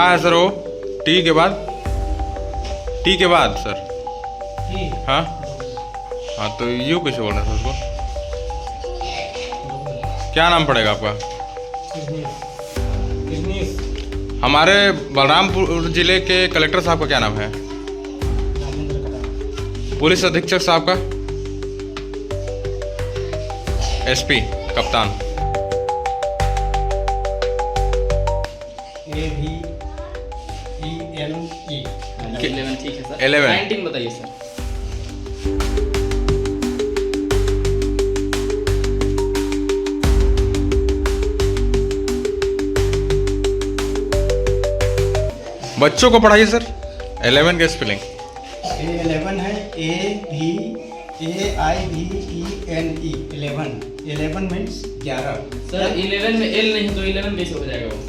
क्या है सर वो? टी के बाद? टी के बाद सर? हाँ हाँ, तो यू कैसे बोल रहे हैं सर उसको? क्या नाम पड़ेगा आपका? हमारे बलरामपुर जिले के कलेक्टर साहब का क्या नाम है? पुलिस अधीक्षक साहब का? एसपी कप्तान? AVENE 11 ठीक है सर। 11 19 बताइए सर। बच्चों को पढ़ाइए सर। 11 का स्पेलिंग? A11 है AVAIVENE 11 मीन्स 11। सर 11 में L नहीं तो 11 कैसे हो जाएगा वो?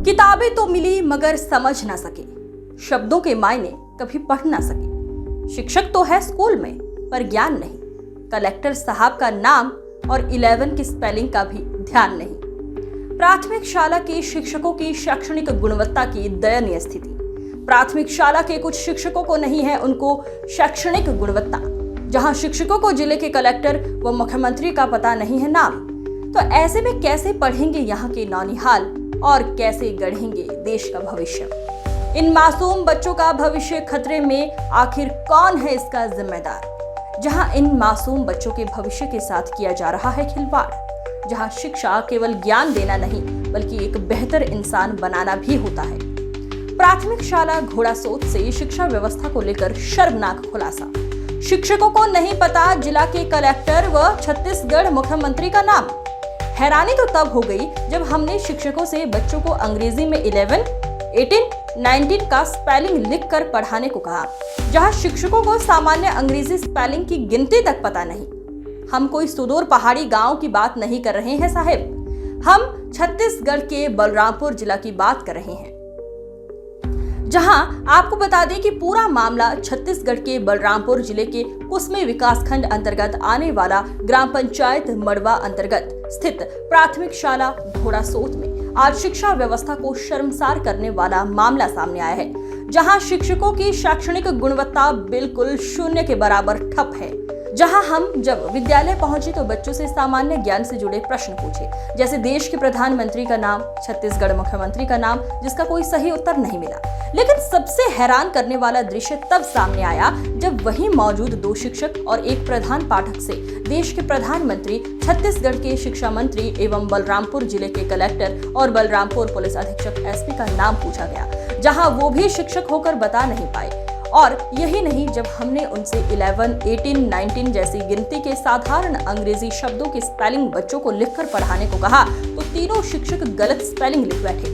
किताबें तो मिली मगर समझ ना सके, शब्दों के मायने कभी पढ़ ना सके। शिक्षक तो है स्कूल में पर ज्ञान नहीं। कलेक्टर साहब का नाम और 11 की स्पेलिंग का भी ध्यान नहीं। प्राथमिक शाला के शिक्षकों की शैक्षणिक गुणवत्ता की दयनीय स्थिति। प्राथमिक शाला के कुछ शिक्षकों को नहीं है उनको शैक्षणिक गुणवत्ता। जहां शिक्षकों को जिले के कलेक्टर व मुख्यमंत्री का पता नहीं है नाम, तो ऐसे में कैसे पढ़ेंगे यहाँ के नौनिहाल और कैसे गढ़ेंगे देश का भविष्य? इन मासूम बच्चों का भविष्य खतरे में, आखिर कौन है इसका जिम्मेदार? जहां इन मासूम बच्चों के भविष्य के साथ किया जा रहा है खिलवाड़, जहां शिक्षा केवल ज्ञान देना नहीं बल्कि एक बेहतर इंसान बनाना भी होता है। प्राथमिक शाला घोड़ासोत से शिक्षा व्यवस्था को लेकर शर्मनाक खुलासा। शिक्षकों को नहीं पता जिला के कलेक्टर व छत्तीसगढ़ मुख्यमंत्री का नाम। हैरानी तो तब हो गई जब हमने शिक्षकों से बच्चों को अंग्रेजी में 11, 18, 19 का स्पेलिंग लिखकर पढ़ाने को कहा, जहां शिक्षकों को सामान्य अंग्रेजी स्पेलिंग की गिनती तक पता नहीं। हम कोई सुदूर पहाड़ी गांव की बात नहीं कर रहे हैं साहब, हम छत्तीसगढ़ के बलरामपुर जिला की बात कर रहे हैं। जहां आपको बता दें कि पूरा मामला छत्तीसगढ़ के बलरामपुर जिले के कुसमी विकासखंड अंतर्गत आने वाला ग्राम पंचायत मड़वा अंतर्गत स्थित प्राथमिक शाला घोड़ासोत में आज शिक्षा व्यवस्था को शर्मसार करने वाला मामला सामने आया है, जहां शिक्षकों की शैक्षणिक गुणवत्ता बिल्कुल शून्य के बराबर ठप है। जहां हम जब विद्यालय पहुंचे तो बच्चों से सामान्य ज्ञान से जुड़े प्रश्न पूछे, जैसे देश के प्रधानमंत्री का नाम, छत्तीसगढ़ मुख्यमंत्री का नाम, जिसका कोई सही उत्तर नहीं मिला। लेकिन सबसे हैरान करने वाला दृश्य तब सामने आया जब वहीं मौजूद 2 शिक्षक और एक प्रधान पाठक से देश के प्रधानमंत्री, छत्तीसगढ़ के शिक्षा मंत्री एवं बलरामपुर जिले के कलेक्टर और बलरामपुर पुलिस अधीक्षक एसपी का नाम पूछा गया, जहां वो भी शिक्षक होकर बता नहीं पाए। और यही नहीं, जब हमने उनसे 11, 18, 19 जैसी गिनती के साधारण अंग्रेजी शब्दों की स्पेलिंग बच्चों को लिखकर पढ़ाने को कहा तो तीनों शिक्षक गलत स्पेलिंग लिख बैठे।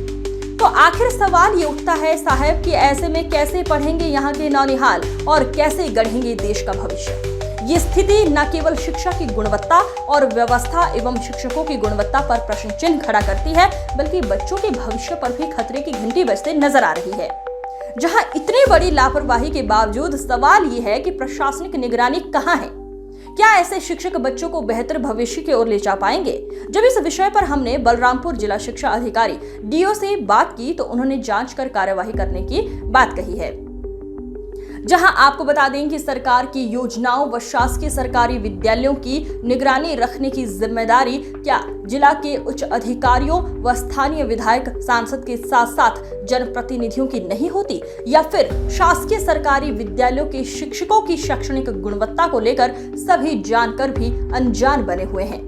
तो आखिर सवाल ये उठता है साहब कि ऐसे में कैसे पढ़ेंगे यहाँ के नौनिहाल और कैसे गढ़ेंगे देश का भविष्य? ये स्थिति न केवल शिक्षा की गुणवत्ता और व्यवस्था एवं शिक्षकों की गुणवत्ता पर प्रश्न चिन्ह खड़ा करती है, बल्कि बच्चों के भविष्य पर भी खतरे की घंटी बजते नजर आ रही है। जहां इतनी बड़ी लापरवाही के बावजूद सवाल ये है कि प्रशासनिक निगरानी कहां है? क्या ऐसे शिक्षक बच्चों को बेहतर भविष्य की ओर ले जा पाएंगे? जब इस विषय पर हमने बलरामपुर जिला शिक्षा अधिकारी डीओ से बात की तो उन्होंने जांच कर कार्यवाही करने की बात कही है। जहां आपको बता दें कि सरकार की योजनाओं व शासकीय सरकारी विद्यालयों की निगरानी रखने की जिम्मेदारी क्या जिला के उच्च अधिकारियों व स्थानीय विधायक, सांसद के साथ साथ जनप्रतिनिधियों की नहीं होती, या फिर शासकीय सरकारी विद्यालयों के शिक्षकों की शैक्षणिक गुणवत्ता को लेकर सभी जानकर भी अनजान बने हुए हैं?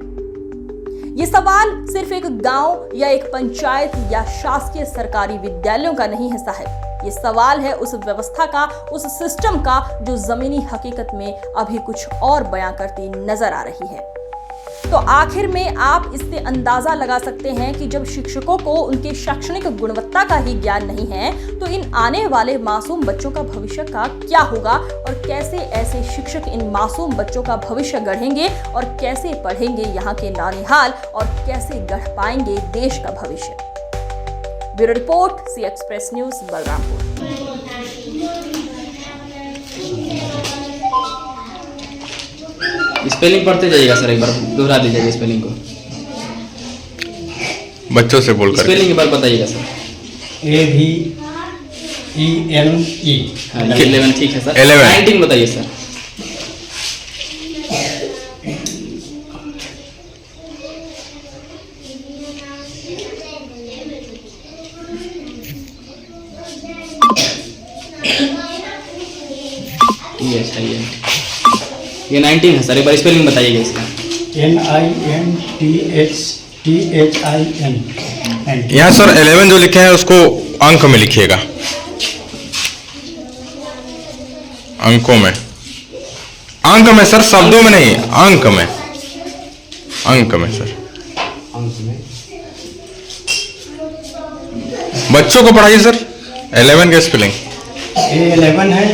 ये सवाल सिर्फ एक गांव या एक पंचायत या शासकीय सरकारी विद्यालयों का नहीं है साहब, ये सवाल है उस व्यवस्था का, उस सिस्टम का जो जमीनी हकीकत में अभी कुछ और बयां करती नजर आ रही है। तो आखिर में आप इससे अंदाजा लगा सकते हैं कि जब शिक्षकों को उनके शैक्षणिक गुणवत्ता का ही ज्ञान नहीं है तो इन आने वाले मासूम बच्चों का भविष्य का क्या होगा और कैसे ऐसे शिक्षक इन मासूम बच्चों का भविष्य गढ़ेंगे और कैसे पढ़ेंगे यहाँ के नौनिहाल और कैसे गढ़ पाएंगे देश का भविष्य। ब्यूरो रिपोर्ट, सी एक्सप्रेस न्यूज, बलरामपुर। इस पे स्पेलिंग पढ़ते जाइएगा सर, एक बार दोहरा दीजिएगा स्पेलिंग को। बच्चों से बोल कर स्पेलिंग एक बार बताइएगा सर। AVENE। हाँ, 11 ठीक है सर। 11 19 बताइए सर। ये 19 है सर, एक बार स्पेलिंग बताइएगा इसका। NINTHIN। यहाँ सर 11 जो लिखे हैं उसको अंक में लिखिएगा, अंकों में, अंक में सर, शब्दों में नहीं, अंक में, अंक में सर। बच्चों को पढ़ाइए सर 11 का स्पेलिंग। 11 है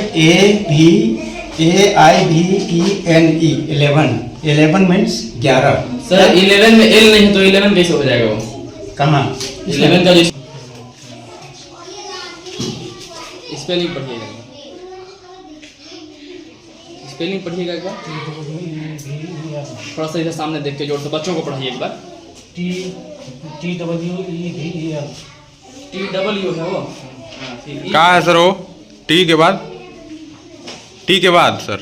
AVAIVENE 11। 11 मीन्स 11। सर 11 में एल नहीं तो 11 कैसे हो जाएगा वो? कहाँ? 11 का जो स्पेलिंग पढ़िएगा, स्पेलिंग पढ़िएगा एक बार, थोड़ा सा इधर सामने देख के जोड़, तो बच्चों को पढ़ाइए एक बार। TWE है वो। हाँ, ठीक। कहाँ है सर वो? टी के बाद, टी के बाद सर।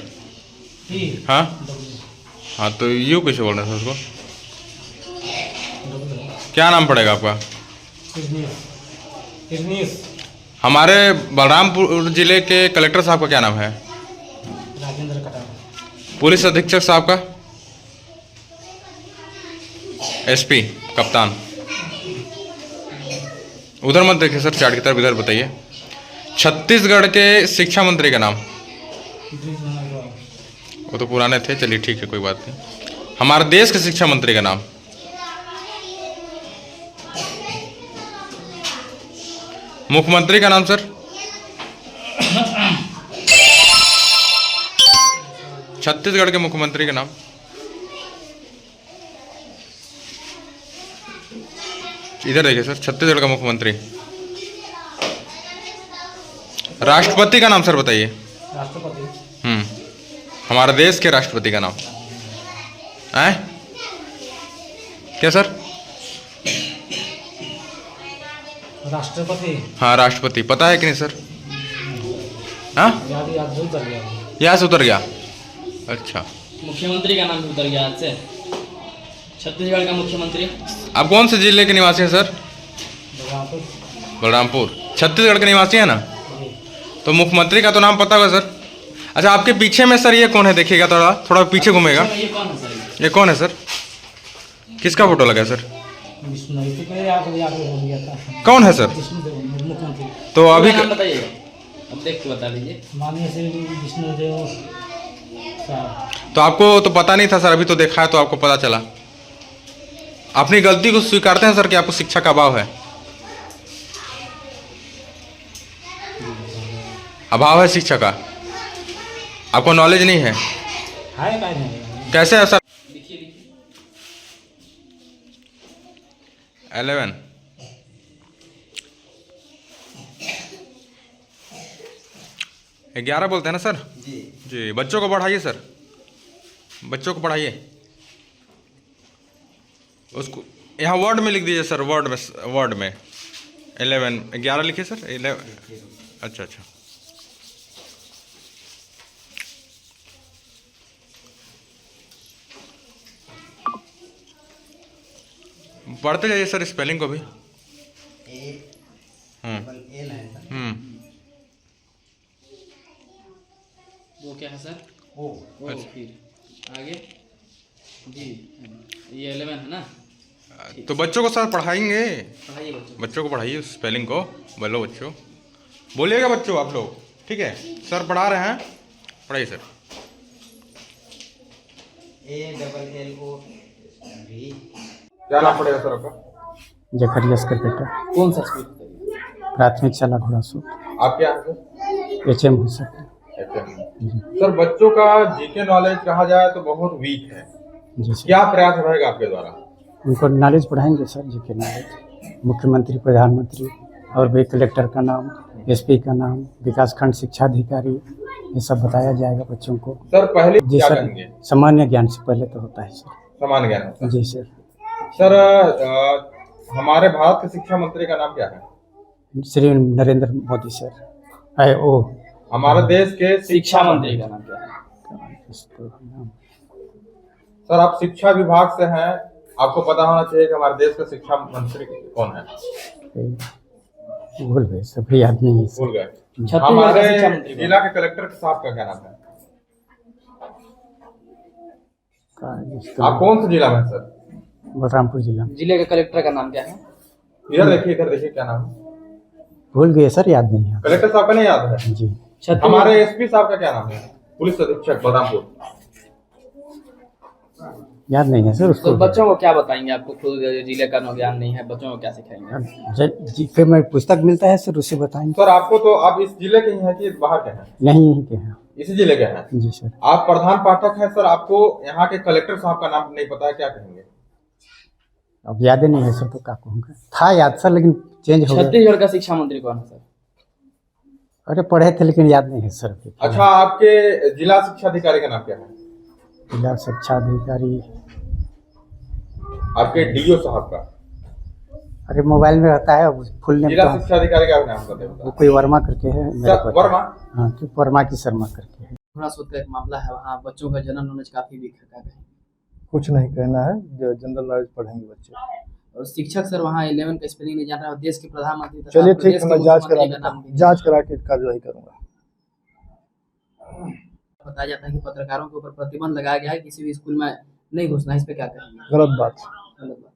हाँ हाँ, तो यू कैसे बोल रहे हैं सर उसको? क्या नाम पड़ेगा आपका? हमारे बलरामपुर जिले के कलेक्टर साहब का क्या नाम है? राजेंद्र कटार। पुलिस अधीक्षक साहब का? SP कप्तान। उधर मत देखिए सर, चार्ट की तरफ इधर बताइए। छत्तीसगढ़ के शिक्षा मंत्री का नाम? वो तो पुराने थे, चलिए ठीक है, कोई बात नहीं। हमारे देश के शिक्षा मंत्री का नाम? मुख्यमंत्री का नाम सर? छत्तीसगढ़ के मुख्यमंत्री का नाम? इधर देखिए सर, छत्तीसगढ़ का मुख्यमंत्री। राष्ट्रपति का नाम सर बताइए। राष्ट्रपति। हमारे देश के राष्ट्रपति का नाम है क्या सर? राष्ट्रपति। हाँ राष्ट्रपति, पता है कि नहीं सर? हाँ, यहाँ से उतर गया। अच्छा, मुख्यमंत्री का नाम भी उतर गया आज से। छत्तीसगढ़ का मुख्यमंत्री। आप कौन से जिले के निवासी हैं सर? बलरामपुर। छत्तीसगढ़ के निवासी है ना? तो मुख्यमंत्री का तो नाम पता होगा सर। अच्छा, आपके पीछे में सर ये कौन है? देखिएगा, थोड़ा थोड़ा पीछे घूमेगा। ये कौन है सर? ये कौन है सर? किसका फोटो लगा है सर? कौन है सर? तो अभी नाम बताइएगा, अब देख के बता दीजिए। तो आपको तो पता नहीं था सर, अभी तो देखा है तो आपको पता चला। अपनी गलती को स्वीकारते हैं सर कि आपको शिक्षा का अभाव है? अभाव है शिक्षा का, आपको नॉलेज नहीं है? कैसे है सर? लिखिए लिखिए। 11 11 बोलते हैं ना सर? जी, बच्चों को पढ़ाइए सर, बच्चों को पढ़ाइए। उसको यहाँ वर्ड में लिख दीजिए सर, वर्ड में 11 लिखिए सर। 11। अच्छा अच्छा, पढ़ते जाइए सर स्पेलिंग को भी। वो क्या है सर? ओ फिर आगे जी, ये 11 है ना? तो बच्चों को सर पढ़ाएंगे, पढ़ाइए बच्चों। बच्चों को पढ़ाइए स्पेलिंग को। बोलो बच्चों, बोलिएगा बच्चों आप लोग, ठीक है? सर पढ़ा रहे हैं, पढ़ाइए सर। ALLOV। क्या नाम पड़ेगा सर आपका? जखरिया स्करपेटा। कौन सा स्कूल? प्राथमिक शाला घोड़ासो। आप क्या हैं सर? HM हो सकता है। सर बच्चों का जीके नॉलेज कहा जाए तो बहुत वीक है, जी सर। क्या प्रयास रहेगा आपके द्वारा? उनको नॉलेज पढ़ाएंगे सर, जी के नॉलेज। मुख्यमंत्री, प्रधानमंत्री और भी कलेक्टर का नाम, SP का नाम, विकासखंड शिक्षा अधिकारी, ये सब बताया जाएगा बच्चों को। सर पहले जी क्या सर, कहेंगे? सामान्य ज्ञान से पहले तो होता है सर। समान ज्ञान होता है। जी सर। सर हमारे भारत के शिक्षा मंत्री का नाम क्या है? श्री नरेंद्र मोदी सर। है ओ हमारे देश के शिक्षा मंत्री का नाम क्या है? सर आप शिक्षा विभाग से हैं, आपको पता होना चाहिए कि हमारे देश का शिक्षा मंत्री कौन है। भूल गए, सभी याद नहीं है सर। भूल गए। छत्तीसगढ़ का हमारे शिक्षा मंत्री कौन है? जिला के कलेक्टर साहब का क्या नाम है? आप कौन से जिला में हैं सर? बलरामपुर जिला में। जिले के कलेक्टर का नाम क्या है? इधर देखिए क्या नाम है? भूल गए सर, याद नहीं है। कलेक्टर साहब का नहीं याद है? जी हमारे एसपी साहब का क्या नाम है? पुलिस अधीक्षक बलरामपुर। याद नहीं है सर तो उसको। बच्चों को क्या बताएंगे? आपको खुद जिले का ज्ञान नहीं है, बच्चों को क्या सिखाएंगे? जी फिर मैं पुस्तक मिलता है सर, उससे बताएंगे। सर आपको तो आप इस जिले के ही हैं कि बाहर के हैं? यहीं के हैं। इसी जिले के हैं? जी सर। आप प्रधान पाठक हैं सर, आपको यहाँ के कलेक्टर साहब का नाम नहीं पता है, क्या कहेंगे? अब याद ही नहीं है सर, तो क्या कहूँगा। था याद सर, लेकिन चेंज हो गया। छत्तीसगढ़ का शिक्षा मंत्री कौन है सर? अरे पढ़े थे लेकिन याद नहीं है सर। अच्छा आपके जिला शिक्षा अधिकारी का नाम क्या है? जिला शिक्षा अधिकारी आपके डीओ साहब का? अरे मोबाइल में रहता है, फुल नेम जिला तो शिक्षा अधिकारी का नाम बताइए। वो कोई वर्मा करके है मेरे सर, पास। वर्मा? हाँ, तो वर्मा की शर्मा करके है। थोड़ा सा एक मामला है, वहाँ बच्चों का जनरल नॉलेज काफी वीक है, क्या कहेंगे? कुछ नहीं कहना है, जनरल नॉलेज पढ़ेंगे बच्चे। और शिक्षक सर वहाँ 11 का स्पेलिंग नहीं जान रहा, और देश के प्रधानमंत्री तथा चलिए प्रदेश ठीक है, के मैं जांच करा मुख्यमंत्री का देता नाम हूँ, भी जांच करा के कार्रवाई करूंगा। बताया जाता है कि पत्रकारों के ऊपर प्रतिबंध लगाया गया है, किसी भी स्कूल में नहीं घुसना, इस पे क्या कहेंगे? गलत बात। गलत बात।